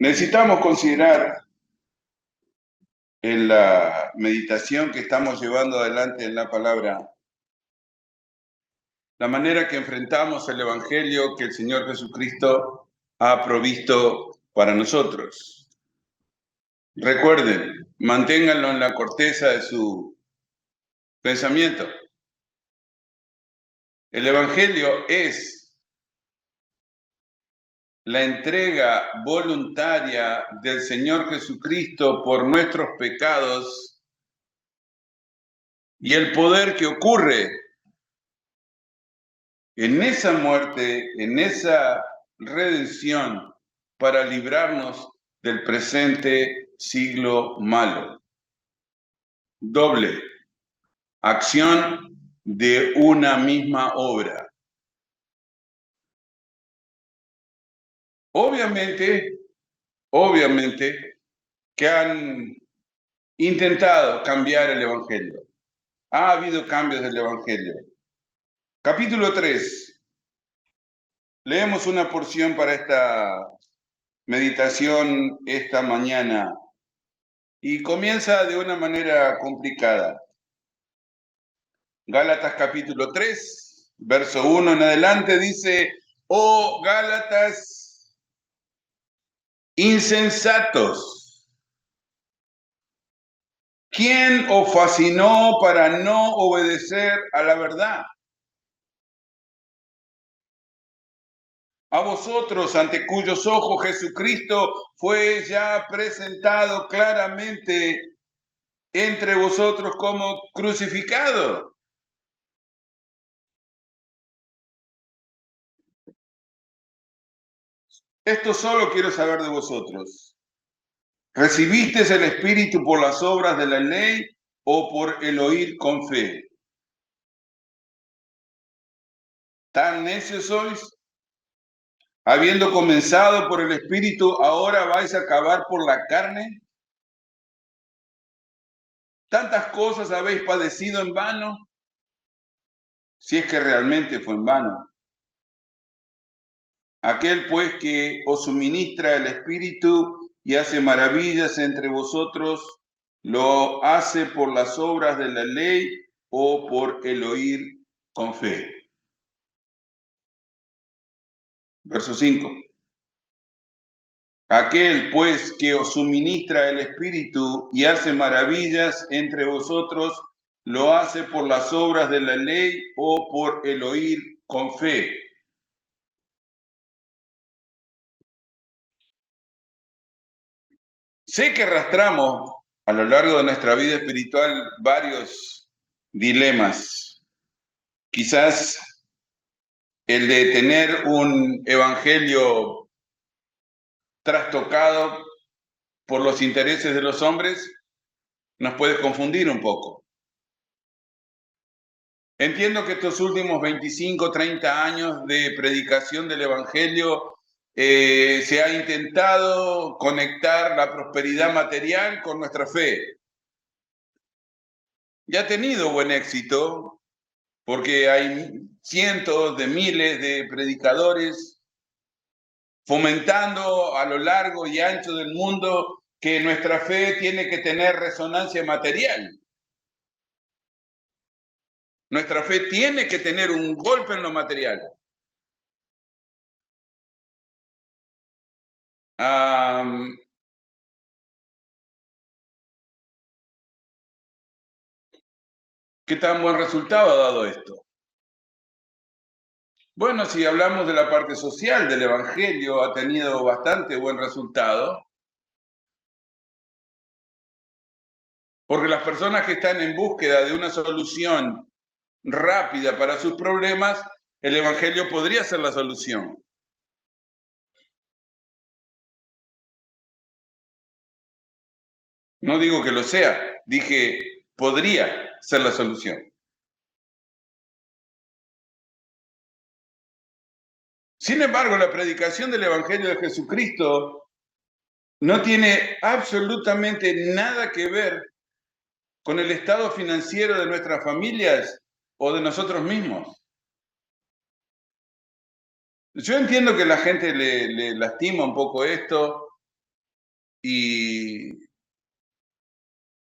Necesitamos considerar en la meditación que estamos llevando adelante en la palabra, la manera que enfrentamos el Evangelio que el Señor Jesucristo ha provisto para nosotros. Recuerden, manténganlo en la corteza de su pensamiento. El Evangelio es la entrega voluntaria del Señor Jesucristo por nuestros pecados y el poder que ocurre en esa muerte, en esa redención, para librarnos del presente siglo malo. Doble acción de una misma obra. Obviamente que han intentado cambiar el Evangelio. Ha habido cambios del Evangelio. Capítulo 3. Leemos una porción para esta meditación esta mañana y comienza de una manera complicada. Gálatas capítulo 3, verso 1 en adelante dice: oh Gálatas insensatos, ¿quién os fascinó para no obedecer a la verdad? A vosotros, ante cuyos ojos Jesucristo fue ya presentado claramente entre vosotros como crucificado. Esto solo quiero saber de vosotros. ¿Recibisteis el Espíritu por las obras de la ley o por el oír con fe? ¿Tan necios sois? Habiendo comenzado por el Espíritu, ¿ahora vais a acabar por la carne? ¿Tantas cosas habéis padecido en vano? Si es que realmente fue en vano. Aquel pues que os suministra el Espíritu y hace maravillas entre vosotros, ¿lo hace por las obras de la ley o por el oír con fe? Verso 5. Aquel pues que os suministra el Espíritu y hace maravillas entre vosotros, ¿lo hace por las obras de la ley o por el oír con fe? Sé que arrastramos a lo largo de nuestra vida espiritual varios dilemas. Quizás el de tener un evangelio trastocado por los intereses de los hombres nos puede confundir un poco. Entiendo que estos últimos 25, 30 años de predicación del evangelio se ha intentado conectar la prosperidad material con nuestra fe. Y ha tenido buen éxito, porque hay cientos de miles de predicadores fomentando a lo largo y ancho del mundo que nuestra fe tiene que tener resonancia material. Nuestra fe tiene que tener un golpe en lo material. ¿Qué tan buen resultado ha dado esto? Bueno, si hablamos de la parte social del Evangelio, ha tenido bastante buen resultado, porque las personas que están en búsqueda de una solución rápida para sus problemas, el Evangelio podría ser la solución. No digo que lo sea, dije podría ser la solución. Sin embargo, la predicación del Evangelio de Jesucristo no tiene absolutamente nada que ver con el estado financiero de nuestras familias o de nosotros mismos. Yo entiendo que la gente le lastima un poco esto, y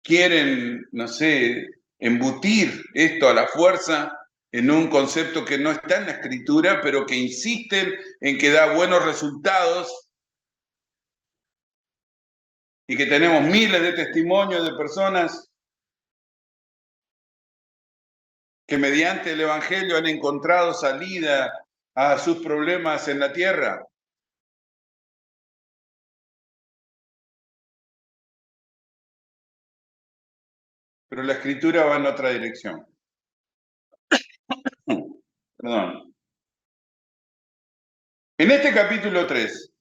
quieren, no sé, embutir esto a la fuerza en un concepto que no está en la escritura, pero que insisten en que da buenos resultados y que tenemos miles de testimonios de personas que mediante el Evangelio han encontrado salida a sus problemas en la tierra. Pero la escritura va en otra dirección. Perdón. En este capítulo 3,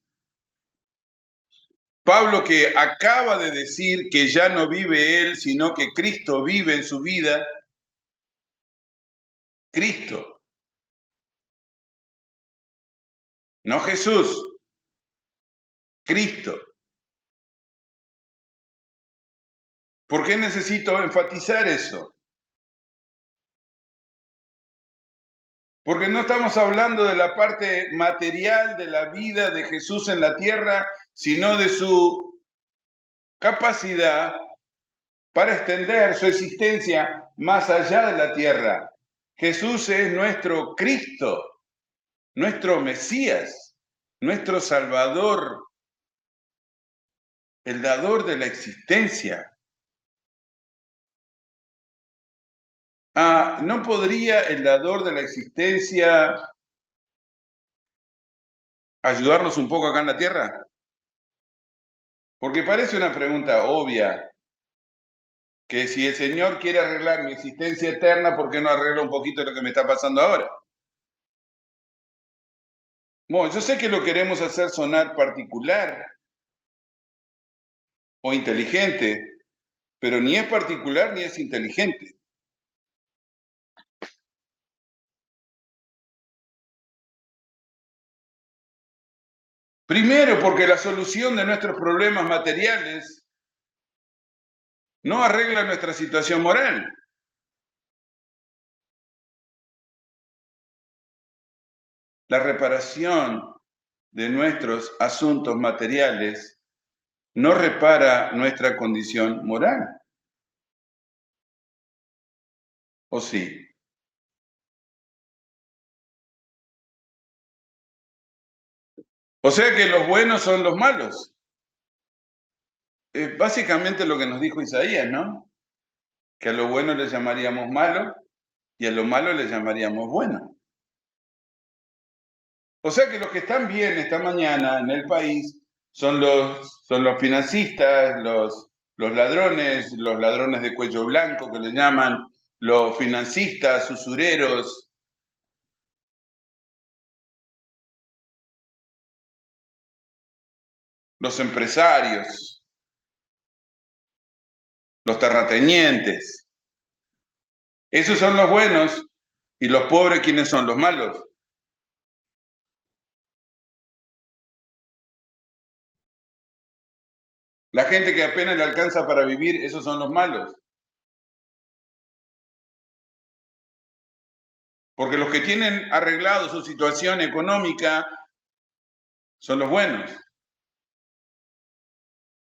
Pablo, que acaba de decir que ya no vive él, sino que Cristo vive en su vida, Cristo, no Jesús, Cristo. ¿Por qué necesito enfatizar eso? Porque no estamos hablando de la parte material de la vida de Jesús en la tierra, sino de su capacidad para extender su existencia más allá de la tierra. Jesús es nuestro Cristo, nuestro Mesías, nuestro Salvador, el dador de la existencia. ¿No podría el dador de la existencia ayudarnos un poco acá en la tierra? Porque parece una pregunta obvia, que si el Señor quiere arreglar mi existencia eterna, ¿por qué no arregla un poquito lo que me está pasando ahora? Bueno, yo sé que lo queremos hacer sonar particular o inteligente, pero ni es particular ni es inteligente. Primero, porque la solución de nuestros problemas materiales no arregla nuestra situación moral. La reparación de nuestros asuntos materiales no repara nuestra condición moral. ¿O sí? O sea que los buenos son los malos. Es básicamente lo que nos dijo Isaías, ¿no? Que a lo bueno le llamaríamos malo y a lo malo le llamaríamos bueno. O sea que los que están bien esta mañana en el país son los financistas, los ladrones de cuello blanco que le llaman, los financistas, usureros, los empresarios, los terratenientes. Esos son los buenos y los pobres, ¿quiénes son los malos? La gente que apenas le alcanza para vivir, esos son los malos. Porque los que tienen arreglado su situación económica son los buenos.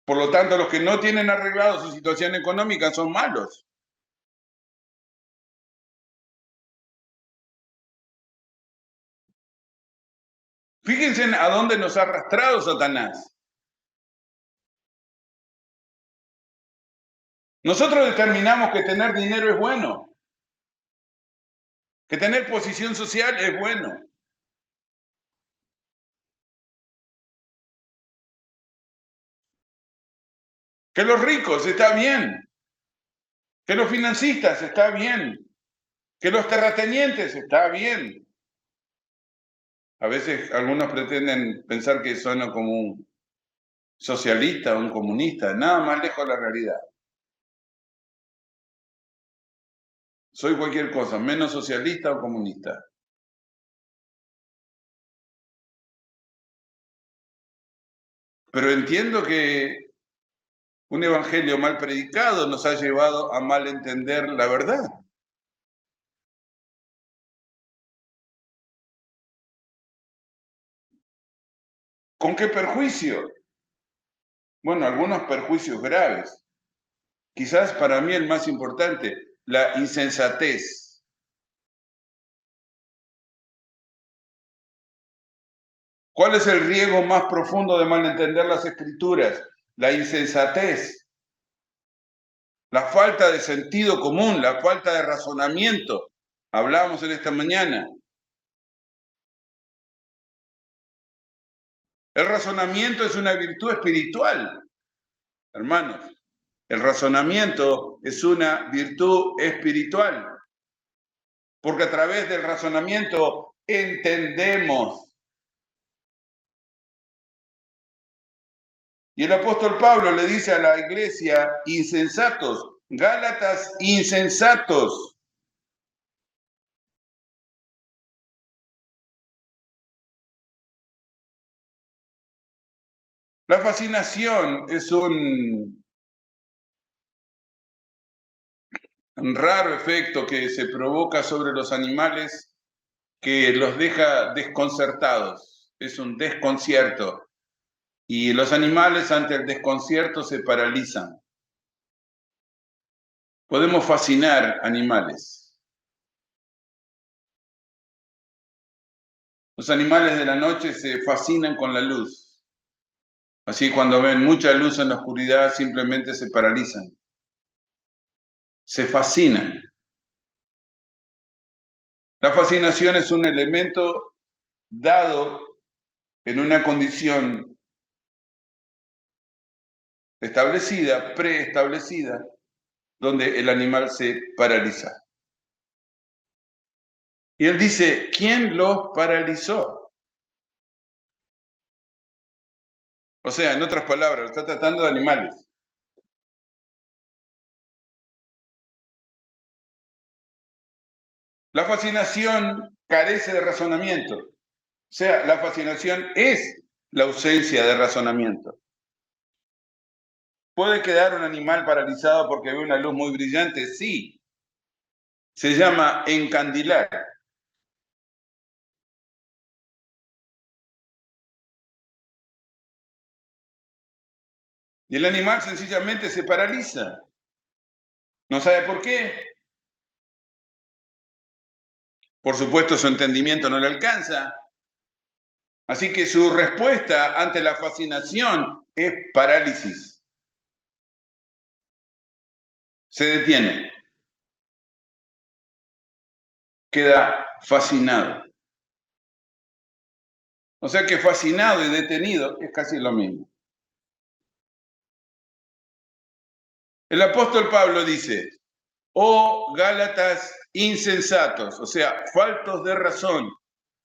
Por lo tanto, los que no tienen arreglado su situación económica son malos. Fíjense a dónde nos ha arrastrado Satanás. Nosotros determinamos que tener dinero es bueno, que tener posición social es bueno, que los ricos está bien, que los financistas está bien, que los terratenientes está bien. A veces algunos pretenden pensar que sueno como un socialista o un comunista, nada más lejos de la realidad. Soy cualquier cosa, menos socialista o comunista. Pero entiendo que un evangelio mal predicado nos ha llevado a mal entender la verdad. ¿Con qué perjuicio? Bueno, algunos perjuicios graves. Quizás para mí el más importante, la insensatez. ¿Cuál es el riesgo más profundo de malentender las Escrituras? La insensatez, la falta de sentido común, la falta de razonamiento. Hablamos en esta mañana. El razonamiento es una virtud espiritual, hermanos. El razonamiento es una virtud espiritual, porque a través del razonamiento entendemos. Y el apóstol Pablo le dice a la iglesia, insensatos, Gálatas insensatos. La fascinación es un raro efecto que se provoca sobre los animales que los deja desconcertados. Es un desconcierto. Y los animales ante el desconcierto se paralizan. Podemos fascinar animales. Los animales de la noche se fascinan con la luz. Así cuando ven mucha luz en la oscuridad simplemente se paralizan. Se fascinan. La fascinación es un elemento dado en una condición establecida, preestablecida, donde el animal se paraliza. Y él dice, ¿quién los paralizó? O sea, en otras palabras, está tratando de animales. La fascinación carece de razonamiento. O sea, la fascinación es la ausencia de razonamiento. ¿Puede quedar un animal paralizado porque ve una luz muy brillante? Sí. Se llama encandilar. Y el animal sencillamente se paraliza. ¿No sabe por qué? Por supuesto, su entendimiento no le alcanza. Así que su respuesta ante la fascinación es parálisis. Se detiene. Queda fascinado. O sea que fascinado y detenido es casi lo mismo. El apóstol Pablo dice, oh Gálatas insensatos, o sea, faltos de razón,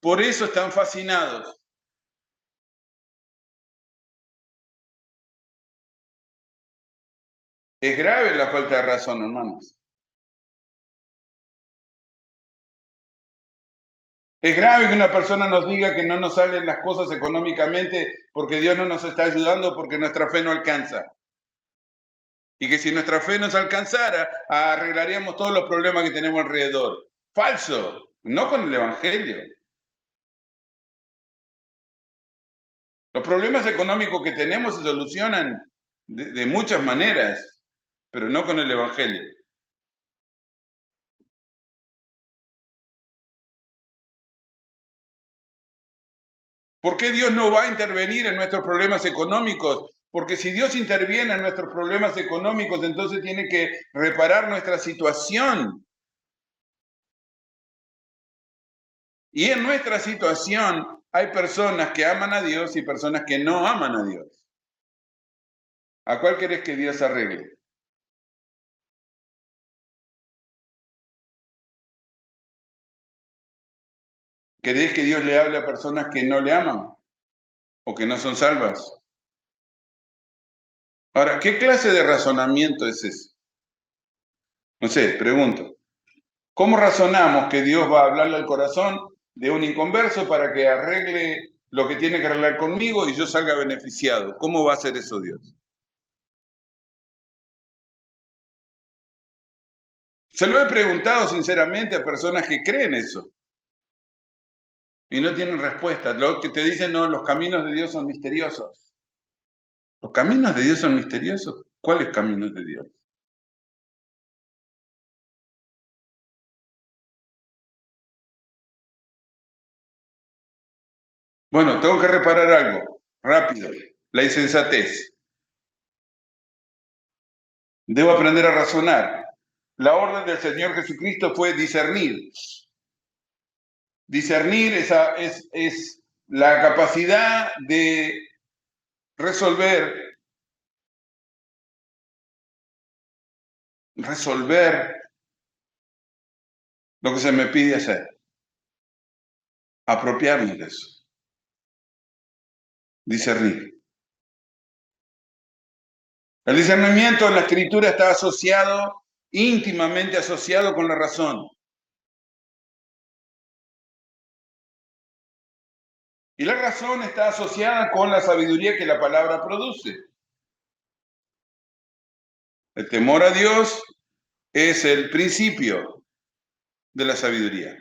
por eso están fascinados. Es grave la falta de razón, hermanos. Es grave que una persona nos diga que no nos salen las cosas económicamente porque Dios no nos está ayudando porque nuestra fe no alcanza. Y que si nuestra fe nos alcanzara, arreglaríamos todos los problemas que tenemos alrededor. Falso, no con el Evangelio. Los problemas económicos que tenemos se solucionan de muchas maneras, pero no con el Evangelio. ¿Por qué Dios no va a intervenir en nuestros problemas económicos? Porque si Dios interviene en nuestros problemas económicos, entonces tiene que reparar nuestra situación. Y en nuestra situación hay personas que aman a Dios y personas que no aman a Dios. ¿A cuál querés que Dios arregle? ¿Querés que Dios le hable a personas que no le aman o que no son salvas? Ahora, ¿qué clase de razonamiento es ese? No sé, pregunto. ¿Cómo razonamos que Dios va a hablarle al corazón de un inconverso para que arregle lo que tiene que arreglar conmigo y yo salga beneficiado? ¿Cómo va a hacer eso Dios? Se lo he preguntado sinceramente a personas que creen eso y no tienen respuesta. Lo que te dicen, no, los caminos de Dios son misteriosos. ¿Los caminos de Dios son misteriosos? ¿Cuáles caminos de Dios? Bueno, tengo que reparar algo, rápido. La insensatez. Debo aprender a razonar. La orden del Señor Jesucristo fue discernir. Discernir es la capacidad de resolver lo que se me pide hacer, apropiarme de eso, discernir. El discernimiento en la escritura está asociado, íntimamente asociado con la razón. Y la razón está asociada con la sabiduría que la palabra produce. El temor a Dios es el principio de la sabiduría.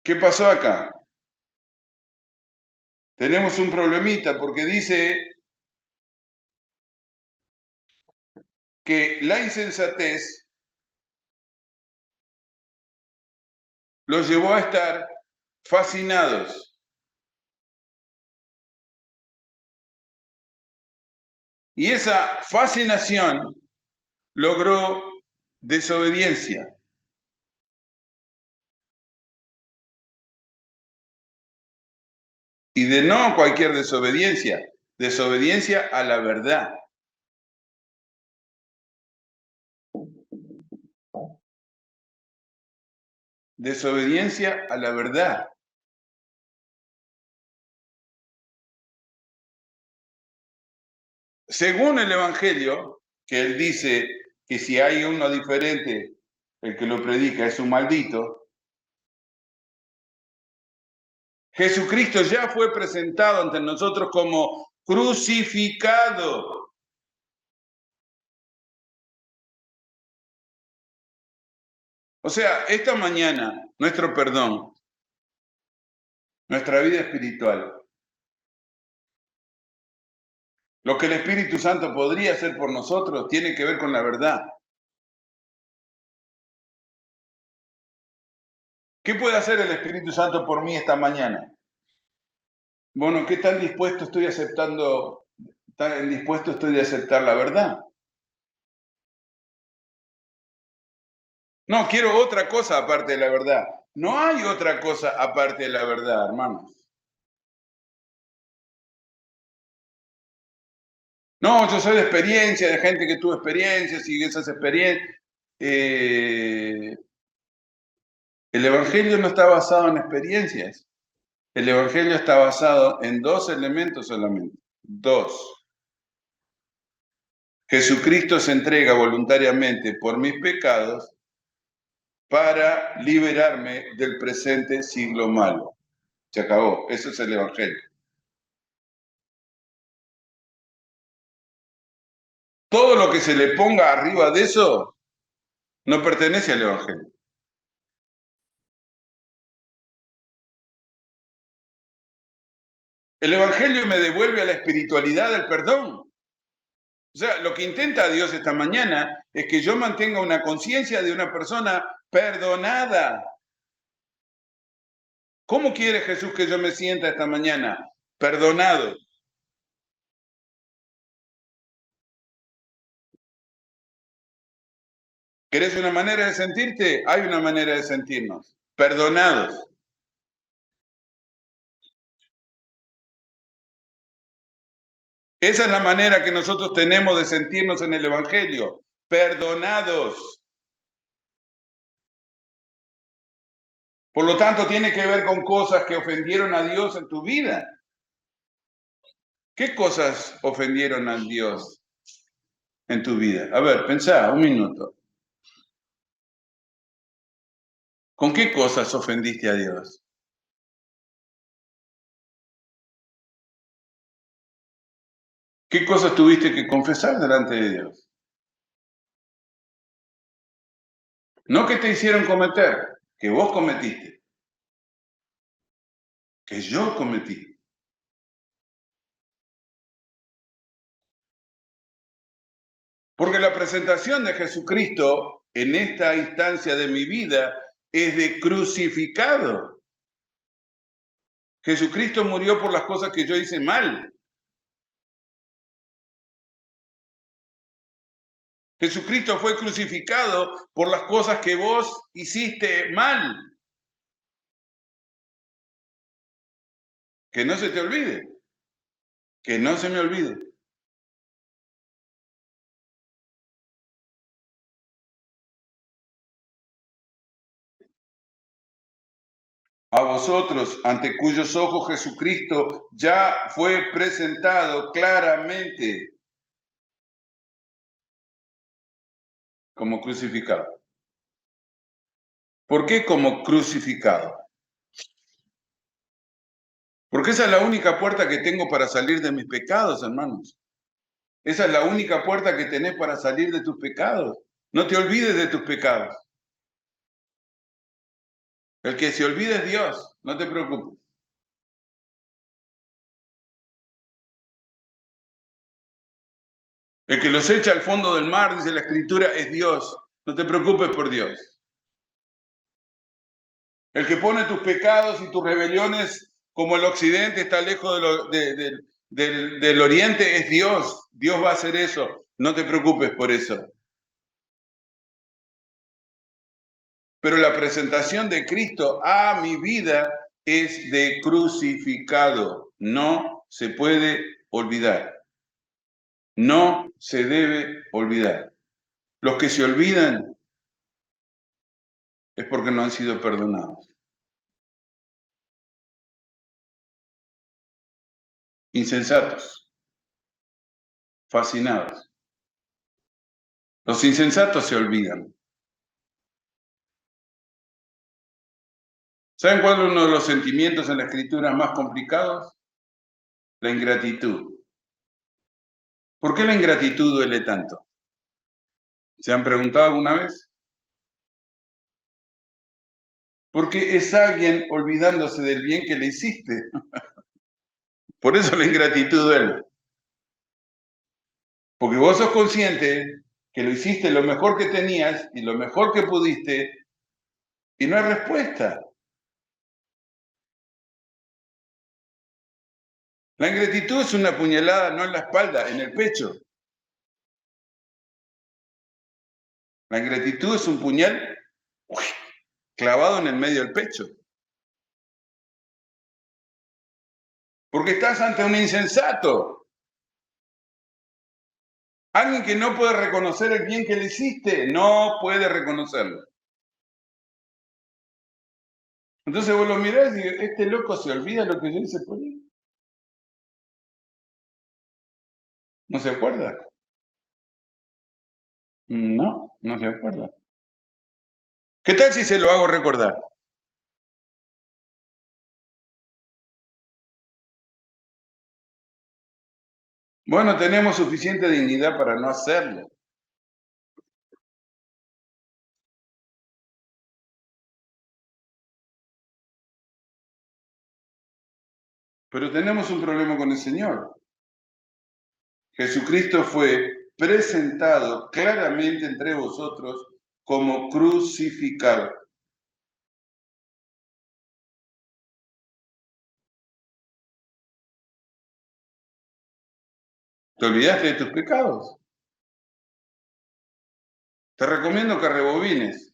¿Qué pasó acá? Tenemos un problemita porque dice que la insensatez los llevó a estar fascinados. Y esa fascinación logró desobediencia. Y de no cualquier desobediencia, desobediencia a la verdad. Desobediencia a la verdad. Según el Evangelio, que él dice que si hay uno diferente, el que lo predica es un maldito, Jesucristo ya fue presentado ante nosotros como crucificado. O sea, esta mañana, nuestro perdón, nuestra vida espiritual, lo que el Espíritu Santo podría hacer por nosotros tiene que ver con la verdad. ¿Qué puede hacer el Espíritu Santo por mí esta mañana? Bueno, ¿qué tan dispuesto estoy aceptando, tan dispuesto estoy de aceptar la verdad? No, quiero otra cosa aparte de la verdad. No hay otra cosa aparte de la verdad, hermanos. No, yo soy de experiencia, de gente que tuvo experiencias y esas experiencias. El Evangelio no está basado en experiencias. El Evangelio está basado en dos elementos solamente. Dos. Jesucristo se entrega voluntariamente por mis pecados para liberarme del presente siglo malo. Se acabó. Eso es el Evangelio. Todo lo que se le ponga arriba de eso no pertenece al Evangelio. El Evangelio me devuelve a la espiritualidad del perdón. O sea, lo que intenta Dios esta mañana es que yo mantenga una conciencia de una persona perdonada. ¿Cómo quiere Jesús que yo me sienta esta mañana? Perdonado. ¿Querés una manera de sentirte? Hay una manera de sentirnos. Perdonados. Esa es la manera que nosotros tenemos de sentirnos en el Evangelio. Perdonados. Por lo tanto, tiene que ver con cosas que ofendieron a Dios en tu vida. ¿Qué cosas ofendieron a Dios en tu vida? A ver, pensá un minuto. ¿Con qué cosas ofendiste a Dios? ¿Qué cosas tuviste que confesar delante de Dios? No que te hicieron cometer, que vos cometiste, que yo cometí. Porque la presentación de Jesucristo en esta instancia de mi vida es de crucificado. Jesucristo murió por las cosas que yo hice mal. Jesucristo fue crucificado por las cosas que vos hiciste mal. Que no se te olvide. Que no se me olvide. A vosotros, ante cuyos ojos Jesucristo ya fue presentado claramente como crucificado. ¿Por qué como crucificado? Porque esa es la única puerta que tengo para salir de mis pecados, hermanos. Esa es la única puerta que tenés para salir de tus pecados. No te olvides de tus pecados. El que se olvide es Dios, no te preocupes. El que los echa al fondo del mar, dice la Escritura, es Dios. No te preocupes por Dios. El que pone tus pecados y tus rebeliones como el occidente está lejos del oriente es Dios. Dios va a hacer eso. No te preocupes por eso. Pero la presentación de Cristo a mi vida es de crucificado. No se puede olvidar. No se debe olvidar. Los que se olvidan es porque no han sido perdonados. Insensatos, fascinados. Los insensatos se olvidan. ¿Saben cuál es uno de los sentimientos en la escritura más complicados? La ingratitud. ¿Por qué la ingratitud duele tanto? ¿Se han preguntado alguna vez? Porque es alguien olvidándose del bien que le hiciste. Por eso la ingratitud duele. Porque vos sos consciente que lo hiciste lo mejor que tenías y lo mejor que pudiste y no hay respuesta. La ingratitud es una puñalada no en la espalda, en el pecho. La ingratitud es un puñal clavado en el medio del pecho. Porque estás ante un insensato. Alguien que no puede reconocer el bien que le hiciste, no puede reconocerlo. Entonces vos lo mirás y dices, este loco se olvida lo que yo hice por él. ¿No se acuerda? No, no se acuerda. ¿Qué tal si se lo hago recordar? Bueno, tenemos suficiente dignidad para no hacerlo. Pero tenemos un problema con el Señor. Jesucristo fue presentado claramente entre vosotros como crucificado. ¿Te olvidaste de tus pecados? Te recomiendo que rebobines.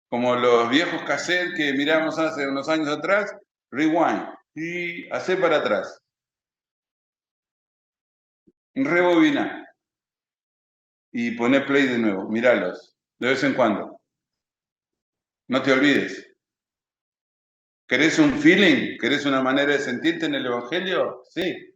Como los viejos cassettes que miramos hace unos años atrás, rewind y hace para atrás. Rebobina y poné play de nuevo. Míralos de vez en cuando. No te olvides. ¿Querés un feeling? ¿Querés una manera de sentirte en el Evangelio? Sí.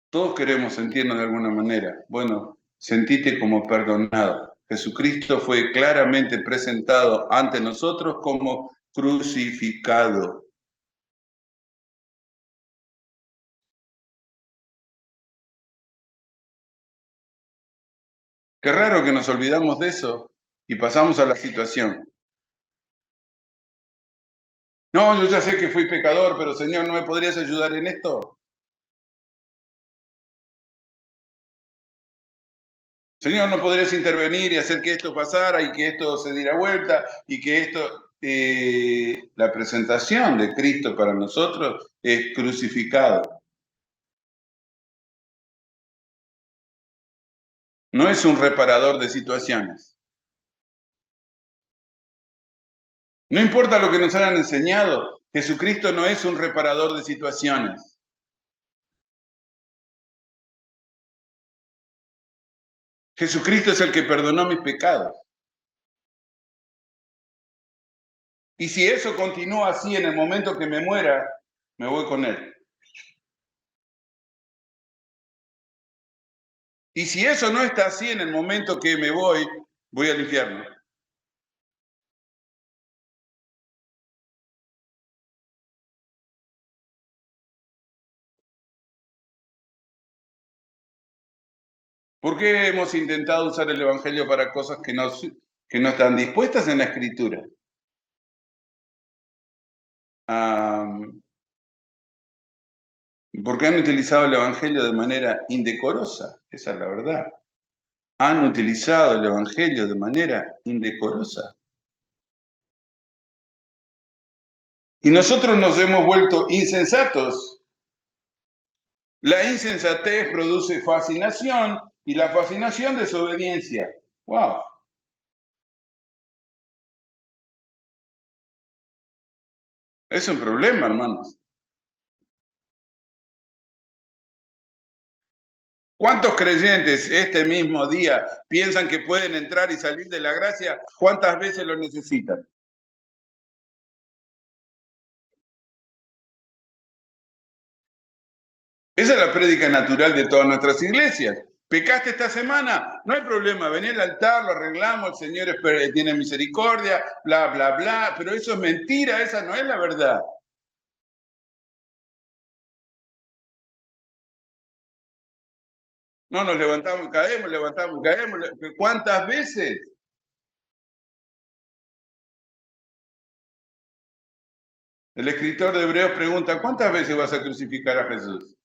Todos queremos sentirnos de alguna manera. Bueno, sentite como perdonado. Jesucristo fue claramente presentado ante nosotros como crucificado. Qué raro que nos olvidamos de eso y pasamos a la situación. No, yo ya sé que fui pecador, pero Señor, ¿no me podrías ayudar en esto? Señor, ¿no podrías intervenir y hacer que esto pasara y que esto se diera vuelta y que esto... la presentación de Cristo para nosotros es crucificado. No es un reparador de situaciones. No importa lo que nos hayan enseñado, Jesucristo no es un reparador de situaciones. Jesucristo es el que perdonó mis pecados. Y si eso continúa así en el momento que me muera, me voy con Él. Y si eso no está así en el momento que me voy, voy al infierno. ¿Por qué hemos intentado usar el Evangelio para cosas que no están dispuestas en la Escritura? Porque han utilizado el Evangelio de manera indecorosa, esa es la verdad. Han utilizado el Evangelio de manera indecorosa. Y nosotros nos hemos vuelto insensatos. La insensatez produce fascinación y la fascinación desobediencia. ¡Wow! Es un problema, hermanos. ¿Cuántos creyentes este mismo día piensan que pueden entrar y salir de la gracia? ¿Cuántas veces lo necesitan? Esa es la prédica natural de todas nuestras iglesias. ¿Pecaste esta semana? No hay problema, vení al altar, lo arreglamos, el Señor tiene misericordia, bla, bla, bla, pero eso es mentira, esa no es la verdad. No, nos levantamos, caemos. ¿Cuántas veces? El escritor de Hebreos pregunta, ¿cuántas veces vas a crucificar a Jesús?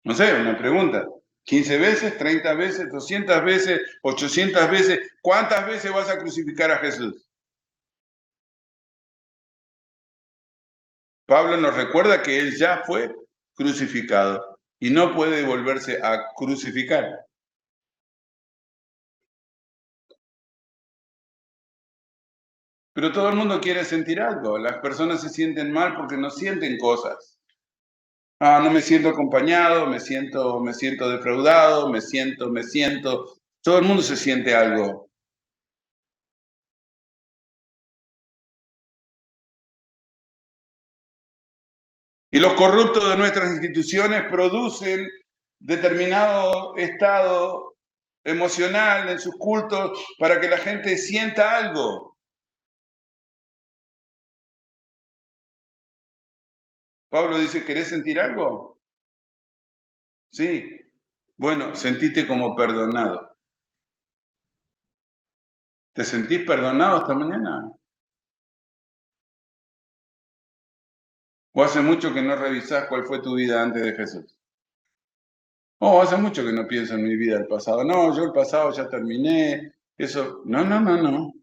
No sé, una pregunta. ¿15 veces? ¿30 veces? ¿200 veces? ¿800 veces? ¿Cuántas veces vas a crucificar a Jesús? Pablo nos recuerda que él ya fue crucificado y no puede volverse a crucificar. Pero todo el mundo quiere sentir algo. Las personas se sienten mal porque no sienten cosas. Ah, no me siento acompañado, me siento defraudado, me siento. Todo el mundo se siente algo. Y los corruptos de nuestras instituciones producen determinado estado emocional en sus cultos para que la gente sienta algo. Pablo dice, ¿querés sentir algo? Sí. Bueno, sentite como perdonado. ¿Te sentís perdonado esta mañana? ¿O hace mucho que no revisás cuál fue tu vida antes de Jesús? Oh, hace mucho que no pienso en mi vida del pasado. No, yo el pasado ya terminé. Eso, no, no, no, no.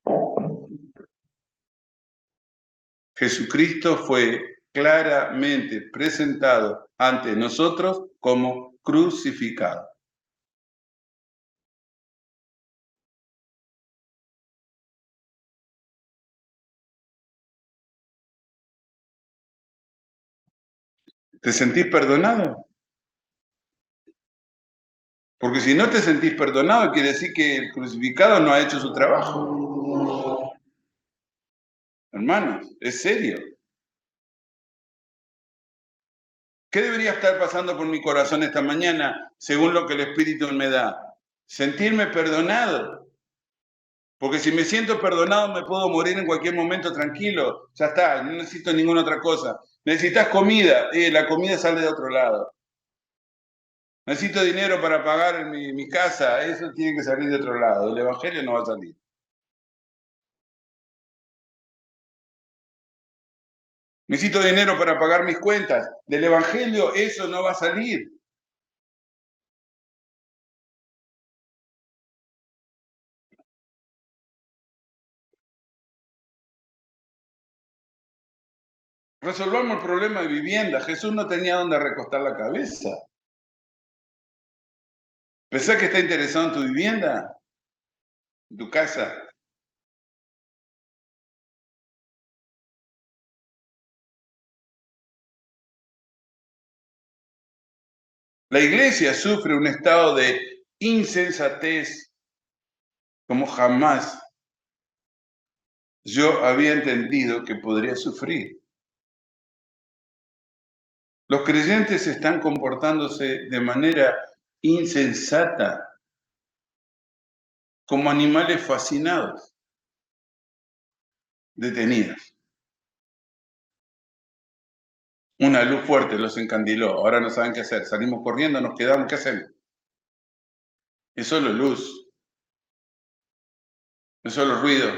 Jesucristo fue claramente presentado ante nosotros como crucificado. ¿Te sentís perdonado? Porque si no te sentís perdonado, quiere decir que el crucificado no ha hecho su trabajo. Hermanos, es serio. ¿Qué debería estar pasando por mi corazón esta mañana según lo que el Espíritu me da? Sentirme perdonado. Porque si me siento perdonado me puedo morir en cualquier momento tranquilo. Ya está, no necesito ninguna otra cosa. Necesitas comida, la comida sale de otro lado. Necesito dinero para pagar mi casa, eso tiene que salir de otro lado. El Evangelio no va a salir. Necesito dinero para pagar mis cuentas. Del Evangelio eso no va a salir. Resolvamos el problema de vivienda. Jesús no tenía dónde recostar la cabeza. ¿Pensás que está interesado en tu vivienda? ¿En tu casa? La iglesia sufre un estado de insensatez como jamás yo había entendido que podría sufrir. Los creyentes están comportándose de manera insensata, como animales fascinados, detenidos. Una luz fuerte los encandiló, ahora no saben qué hacer. Salimos corriendo, nos quedamos, ¿qué hacemos? Es solo luz, es solo ruido.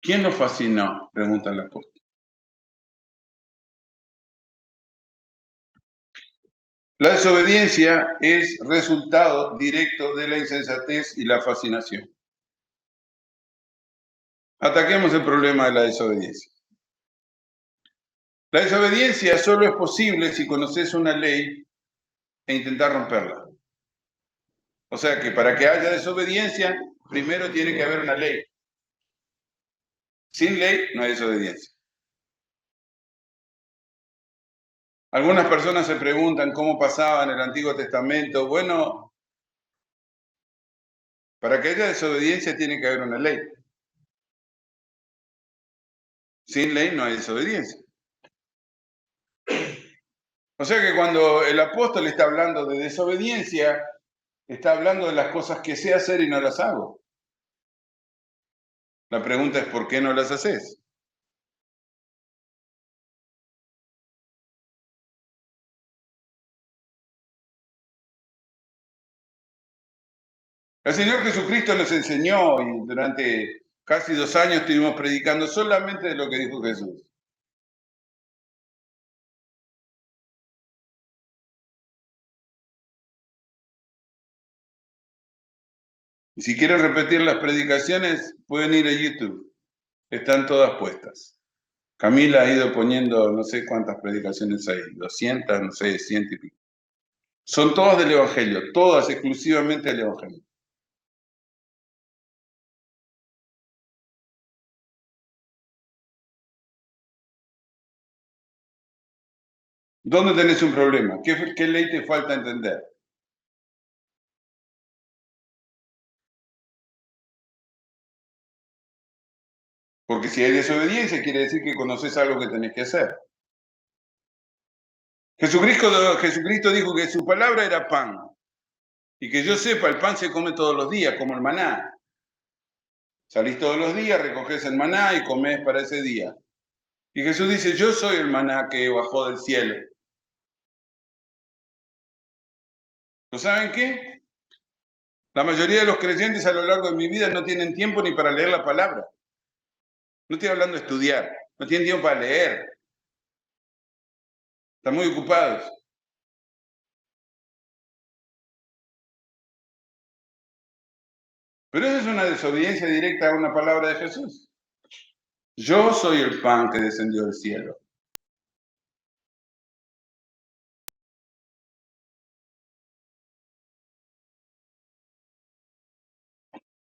¿Quién nos fascinó? Pregunta el apóstol. La desobediencia es resultado directo de la insensatez y la fascinación. Ataquemos el problema de la desobediencia. La desobediencia solo es posible si conoces una ley e intentar romperla. O sea que para que haya desobediencia, primero tiene que haber una ley. Sin ley no hay desobediencia. Algunas personas se preguntan cómo pasaba en el Antiguo Testamento. Bueno, para que haya desobediencia tiene que haber una ley. Sin ley no hay desobediencia. O sea que cuando el apóstol está hablando de desobediencia, está hablando de las cosas que sé hacer y no las hago. La pregunta es, ¿por qué no las haces? El Señor Jesucristo nos enseñó y durante casi 2 años estuvimos predicando solamente de lo que dijo Jesús. Y si quieren repetir las predicaciones, pueden ir a YouTube. Están todas puestas. Camila ha ido poniendo no sé cuántas predicaciones hay, 200, no sé, 100 y pico. Son todas del Evangelio, todas exclusivamente del Evangelio. ¿Dónde tenés un problema? ¿Qué ley te falta entender? Porque si hay desobediencia, quiere decir que conoces algo que tenés que hacer. Jesucristo dijo que su palabra era pan. Y que yo sepa, el pan se come todos los días, como el maná. Salís todos los días, recogés el maná y comés para ese día. Y Jesús dice, yo soy el maná que bajó del cielo. ¿No saben qué? La mayoría de los creyentes a lo largo de mi vida no tienen tiempo ni para leer la palabra. No estoy hablando de estudiar, no tienen tiempo para leer. Están muy ocupados. Pero eso es una desobediencia directa a una palabra de Jesús. Yo soy el pan que descendió del cielo.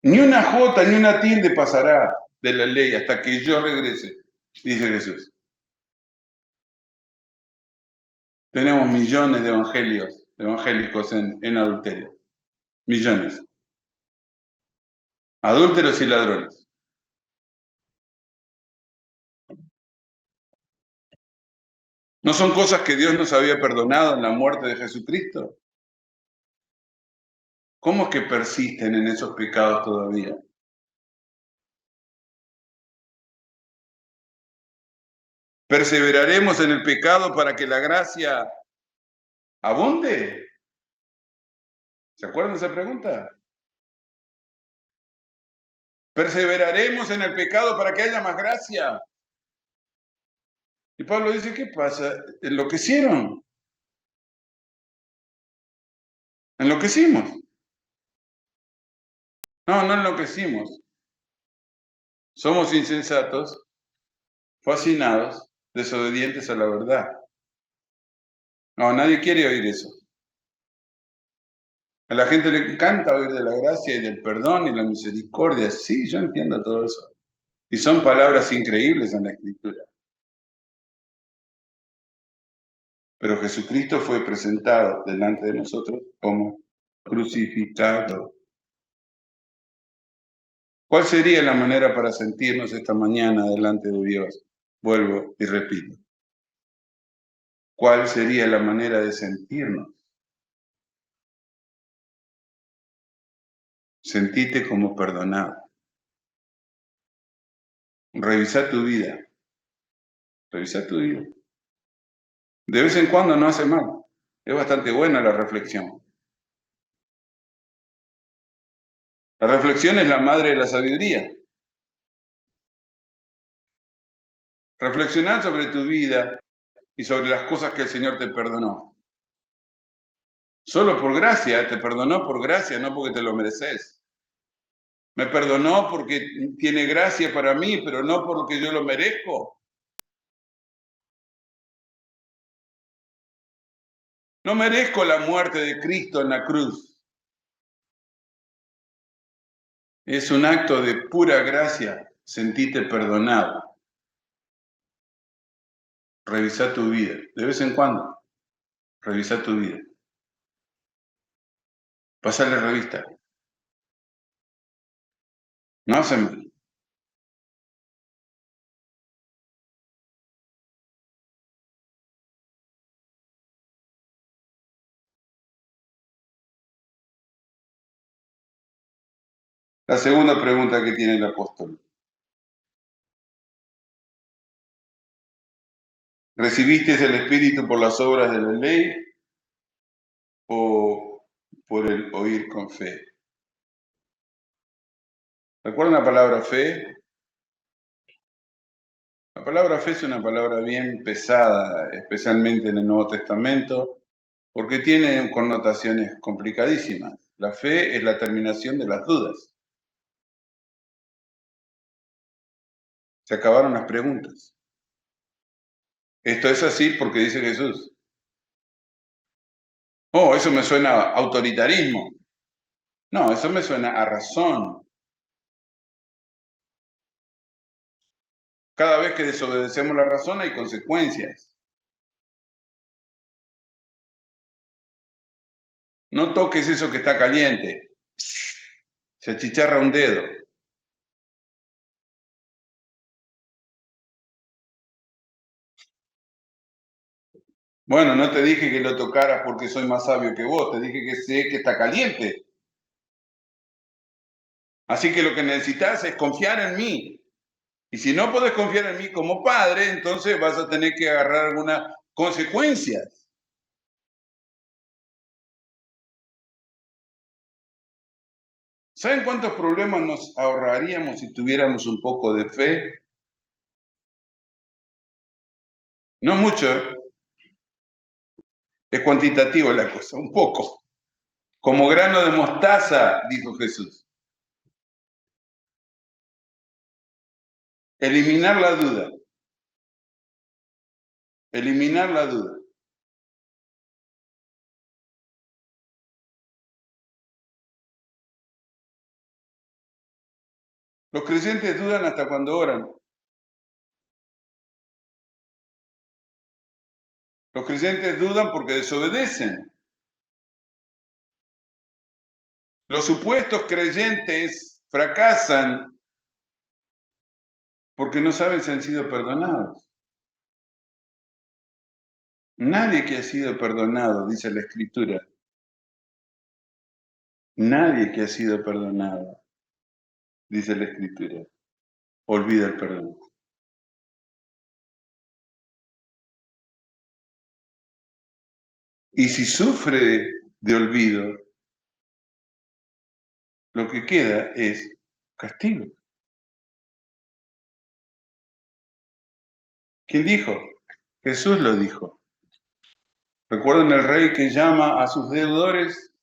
Ni una jota ni una tilde pasará de la ley hasta que yo regrese, dice Jesús. Tenemos millones de evangélicos en adulterio. Millones. Adúlteros y ladrones. ¿No son cosas que Dios nos había perdonado en la muerte de Jesucristo? ¿Cómo es que persisten en esos pecados todavía? ¿Perseveraremos en el pecado para que la gracia abunde? ¿Se acuerdan de esa pregunta? ¿Perseveraremos en el pecado para que haya más gracia? Y Pablo dice, ¿qué pasa? Enloquecieron. Enloquecimos. No enloquecimos. Somos insensatos, fascinados, desobedientes a la verdad. No, nadie quiere oír eso. A la gente le encanta oír de la gracia y del perdón y la misericordia. Sí, yo entiendo todo eso. Y son palabras increíbles en la Escritura. Pero Jesucristo fue presentado delante de nosotros como crucificado. ¿Cuál sería la manera para sentirnos esta mañana delante de Dios? Vuelvo y repito. ¿Cuál sería la manera de sentirnos? Sentite como perdonado. Revisa tu vida. Revisa tu vida. De vez en cuando no hace mal. Es bastante buena la reflexión. La reflexión es la madre de la sabiduría. Reflexionar sobre tu vida y sobre las cosas que el Señor te perdonó. Solo por gracia, te perdonó por gracia, no porque te lo mereces. Me perdonó porque tiene gracia para mí, pero no porque yo lo merezco. No merezco la muerte de Cristo en la cruz. Es un acto de pura gracia, sentite perdonado. Revisa tu vida, de vez en cuando, revisa tu vida. Pasale revista. No hace mal. La segunda pregunta que tiene el apóstol. ¿Recibiste el Espíritu por las obras de la ley o por el oír con fe? ¿Recuerdan la palabra fe? La palabra fe es una palabra bien pesada, especialmente en el Nuevo Testamento, porque tiene connotaciones complicadísimas. La fe es la terminación de las dudas. Se acabaron las preguntas. Esto es así porque dice Jesús. Oh, eso me suena a autoritarismo. No, eso me suena a razón. Cada vez que desobedecemos la razón hay consecuencias. No toques eso que está caliente. Se achicharra un dedo. Bueno, no te dije que lo tocaras porque soy más sabio que vos, te dije que sé que está caliente. Así que lo que necesitas es confiar en mí. Y si no podés confiar en mí como padre, entonces vas a tener que agarrar algunas consecuencias. ¿Saben cuántos problemas nos ahorraríamos si tuviéramos un poco de fe? No mucho, es cuantitativo la cosa, un poco. Como grano de mostaza, dijo Jesús. Eliminar la duda. Eliminar la duda. Los creyentes dudan hasta cuando oran. Los creyentes dudan porque desobedecen. Los supuestos creyentes fracasan porque no saben si han sido perdonados. Nadie que ha sido perdonado, dice la Escritura, nadie que ha sido perdonado, dice la Escritura, olvida el perdón. Y si sufre de olvido, lo que queda es castigo. ¿Quién dijo? Jesús lo dijo. ¿Recuerdan el rey que llama a sus deudores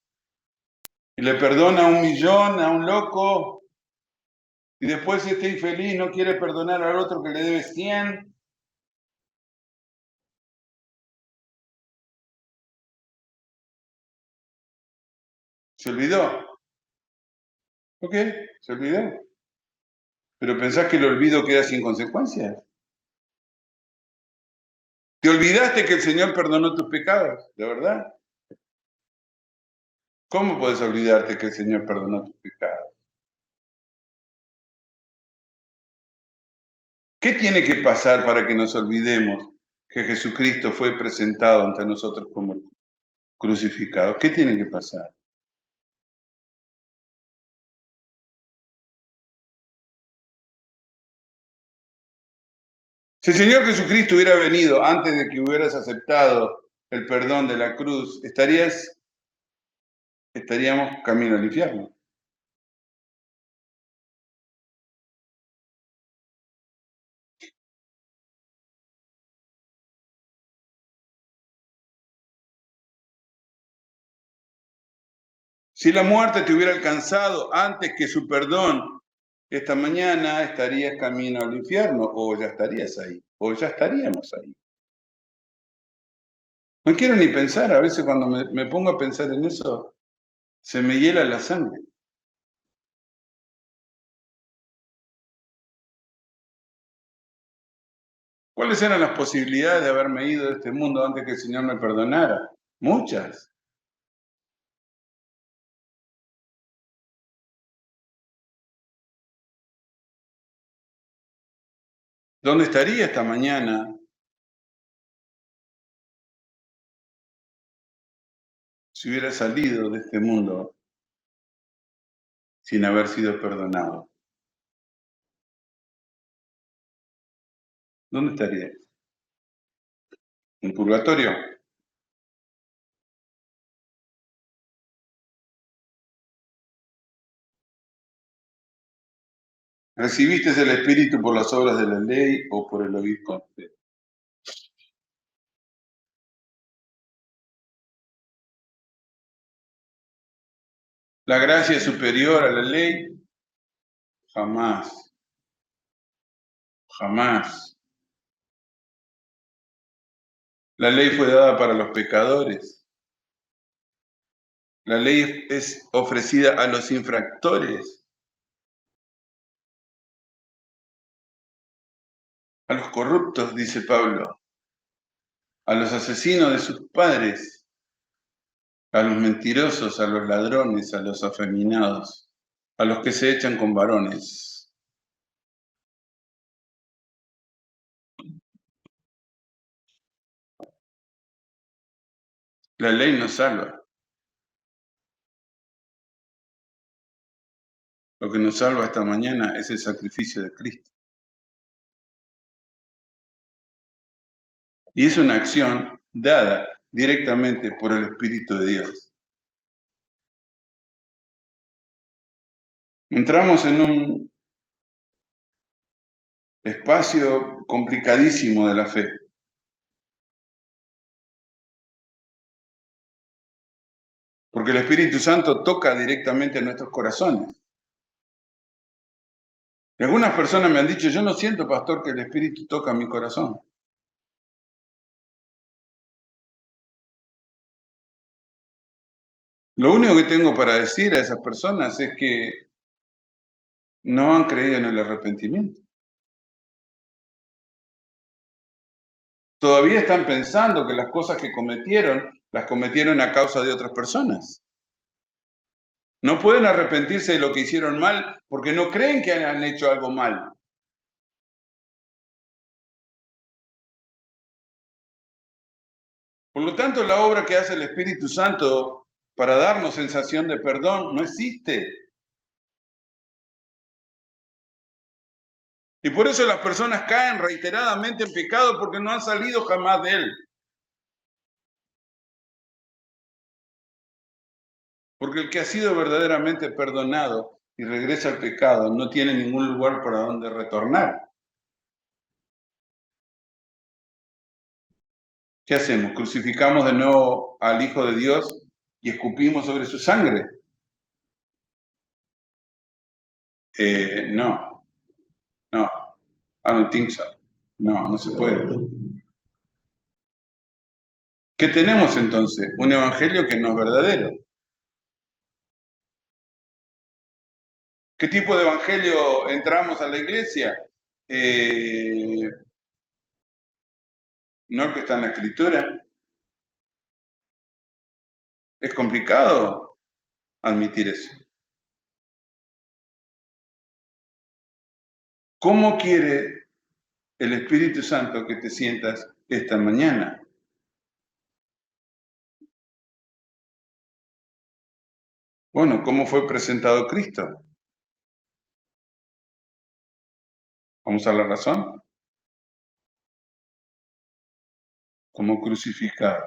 y le perdona 1.000.000 a un loco, y después este infeliz no quiere perdonar al otro que le debe 100. ¿Se olvidó? Ok, se olvidó. ¿Pero pensás que el olvido queda sin consecuencias? ¿Te olvidaste que el Señor perdonó tus pecados? ¿De verdad? ¿Cómo puedes olvidarte que el Señor perdonó tus pecados? ¿Qué tiene que pasar para que nos olvidemos que Jesucristo fue presentado ante nosotros como crucificado? ¿Qué tiene que pasar? Si el Señor Jesucristo hubiera venido antes de que hubieras aceptado el perdón de la cruz, estaríamos camino al infierno. Si la muerte te hubiera alcanzado antes que su perdón, esta mañana estarías camino al infierno, o ya estarías ahí, o ya estaríamos ahí. No quiero ni pensar, a veces cuando me pongo a pensar en eso, se me hiela la sangre. ¿Cuáles eran las posibilidades de haberme ido de este mundo antes que el Señor me perdonara? Muchas. ¿Dónde estaría esta mañana si hubiera salido de este mundo sin haber sido perdonado? ¿Dónde estaría? ¿En purgatorio? ¿Recibiste el Espíritu por las obras de la ley o por el obispo? ¿La gracia es superior a la ley? Jamás, jamás. La ley fue dada para los pecadores. La ley es ofrecida a los infractores, a los corruptos, dice Pablo, a los asesinos de sus padres, a los mentirosos, a los ladrones, a los afeminados, a los que se echan con varones. La ley nos salva. Lo que nos salva esta mañana es el sacrificio de Cristo. Y es una acción dada directamente por el Espíritu de Dios. Entramos en un espacio complicadísimo de la fe, porque el Espíritu Santo toca directamente en nuestros corazones. Y algunas personas me han dicho, yo no siento, pastor, que el Espíritu toca mi corazón. Lo único que tengo para decir a esas personas es que no han creído en el arrepentimiento. Todavía están pensando que las cosas que cometieron, las cometieron a causa de otras personas. No pueden arrepentirse de lo que hicieron mal porque no creen que han hecho algo mal. Por lo tanto, la obra que hace el Espíritu Santo para darnos sensación de perdón no existe. Y por eso las personas caen reiteradamente en pecado porque no han salido jamás de él. Porque el que ha sido verdaderamente perdonado y regresa al pecado no tiene ningún lugar para donde retornar. ¿Qué hacemos? ¿Crucificamos de nuevo al Hijo de Dios y escupimos sobre su sangre? No, no, I don't think so. No, no se puede. ¿Qué tenemos entonces? Un evangelio que no es verdadero. ¿Qué tipo de evangelio entramos a la iglesia? No el que está en la escritura. Es complicado admitir eso. ¿Cómo quiere el Espíritu Santo que te sientas esta mañana? Bueno, ¿cómo fue presentado Cristo? Vamos a la razón. Como crucificado.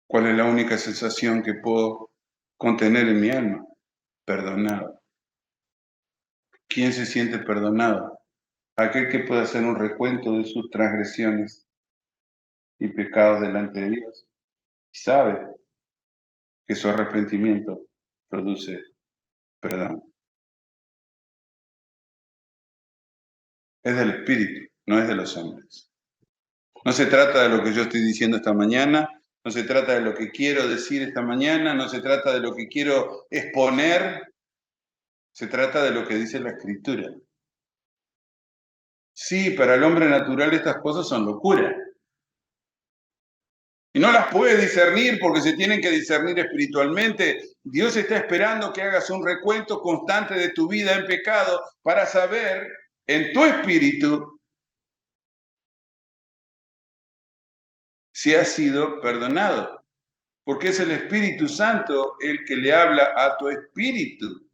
¿Cuál es la única sensación que puedo contener en mi alma? Perdonado. ¿Quién se siente perdonado? Aquel que puede hacer un recuento de sus transgresiones y pecados delante de Dios y sabe que su arrepentimiento produce perdón. Es del Espíritu, no es de los hombres. No se trata de lo que yo estoy diciendo esta mañana, no se trata de lo que quiero decir esta mañana, no se trata de lo que quiero exponer, se trata de lo que dice la Escritura. Sí, para el hombre natural estas cosas son locura. Y no las puede discernir porque se tienen que discernir espiritualmente. Dios está esperando que hagas un recuento constante de tu vida en pecado para saber en tu espíritu si has sido perdonado. Porque es el Espíritu Santo el que le habla a tu espíritu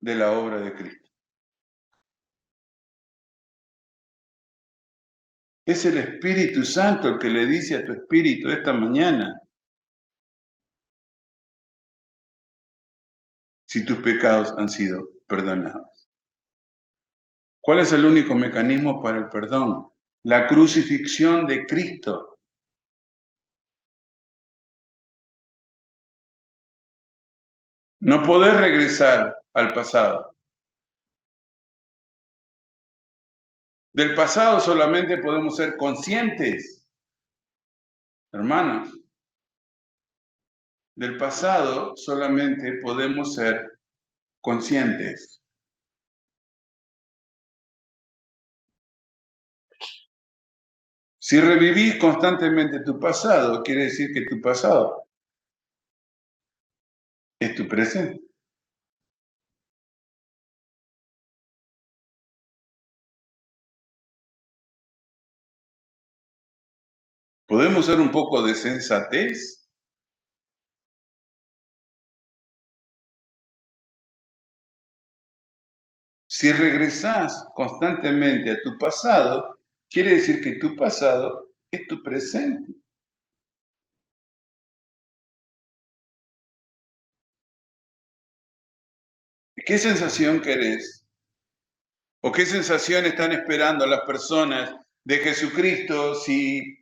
de la obra de Cristo. Es el Espíritu Santo el que le dice a tu espíritu esta mañana si tus pecados han sido perdonados. ¿Cuál es el único mecanismo para el perdón? La crucifixión de Cristo. No podés regresar al pasado. Del pasado solamente podemos ser conscientes, hermanos. Del pasado solamente podemos ser conscientes. Si revivís constantemente tu pasado, quiere decir que tu pasado es tu presente. ¿Podemos ser un poco de sensatez? Si regresás constantemente a tu pasado, quiere decir que tu pasado es tu presente. ¿Qué sensación querés? ¿O qué sensación están esperando las personas de Jesucristo si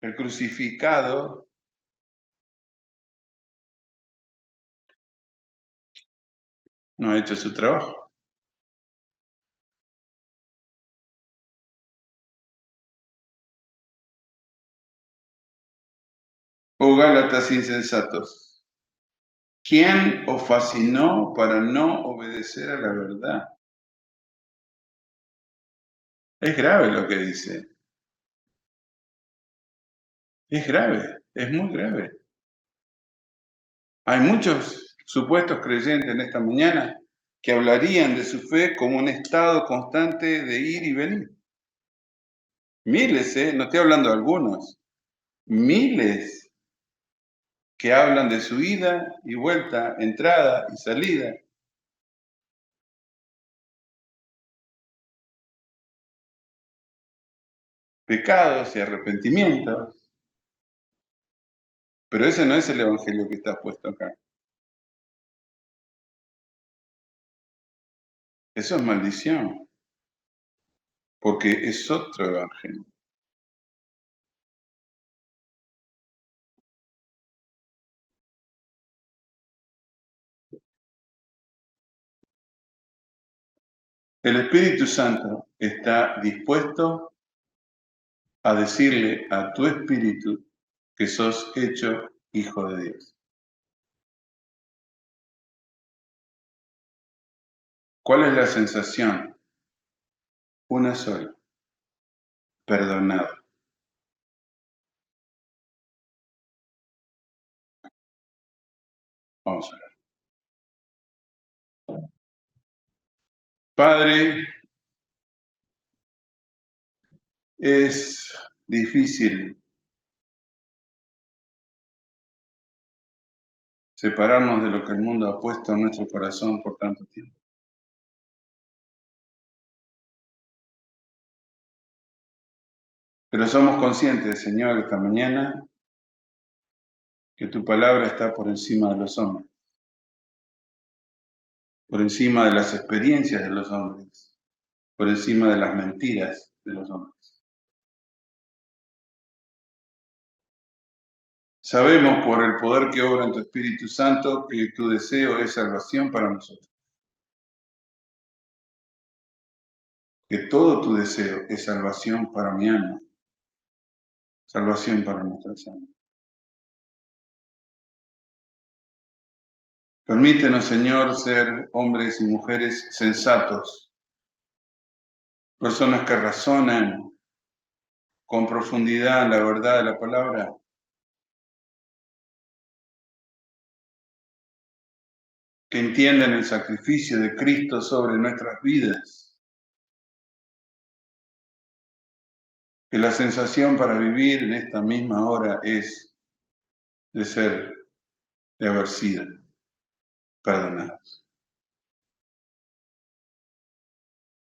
el crucificado no ha hecho su trabajo? Oh Gálatas insensatos, ¿quién os fascinó para no obedecer a la verdad? Es grave lo que dice. Es grave, es muy grave. Hay muchos supuestos creyentes en esta mañana que hablarían de su fe como un estado constante de ir y venir. Miles, no estoy hablando de algunos, miles que hablan de su ida y vuelta, entrada y salida. Pecados y arrepentimientos. Pero ese no es el evangelio que está puesto acá. Eso es maldición, porque es otro evangelio. El Espíritu Santo está dispuesto a decirle a tu espíritu que sos hecho hijo de Dios. ¿Cuál es la sensación? Una sola, perdonado. Vamos a ver. Padre, es difícil separarnos de lo que el mundo ha puesto en nuestro corazón por tanto tiempo. Pero somos conscientes, Señor, esta mañana, que tu palabra está por encima de los hombres, por encima de las experiencias de los hombres, por encima de las mentiras de los hombres. Sabemos por el poder que obra en tu Espíritu Santo que tu deseo es salvación para nosotros. Que todo tu deseo es salvación para mi alma, salvación para nuestras almas. Permítenos, Señor, ser hombres y mujeres sensatos, personas que razonan con profundidad la verdad de la palabra, que entienden el sacrificio de Cristo sobre nuestras vidas, que la sensación para vivir en esta misma hora es de haber sido perdonados.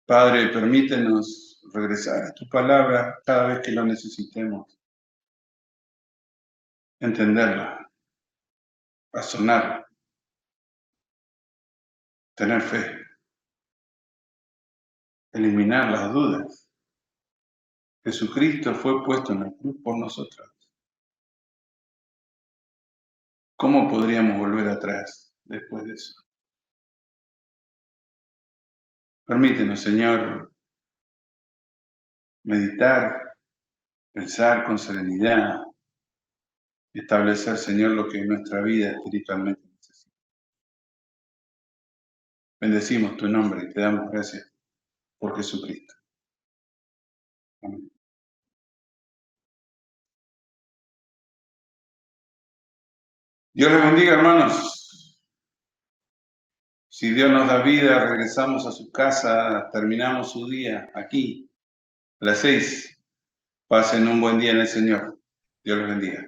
Padre, permítenos regresar a tu palabra cada vez que lo necesitemos, entenderla, razonarla, tener fe, eliminar las dudas. Jesucristo fue puesto en la cruz por nosotros. ¿Cómo podríamos volver atrás después de eso? Permítenos, Señor, meditar, pensar con serenidad, establecer, Señor, lo que en nuestra vida espiritualmente necesita. Bendecimos tu nombre y te damos gracias por Jesucristo. Amén. Dios les bendiga, hermanos. Si Dios nos da vida, regresamos a su casa, terminamos su día aquí, a las 6. Pasen un buen día en el Señor. Dios les bendiga.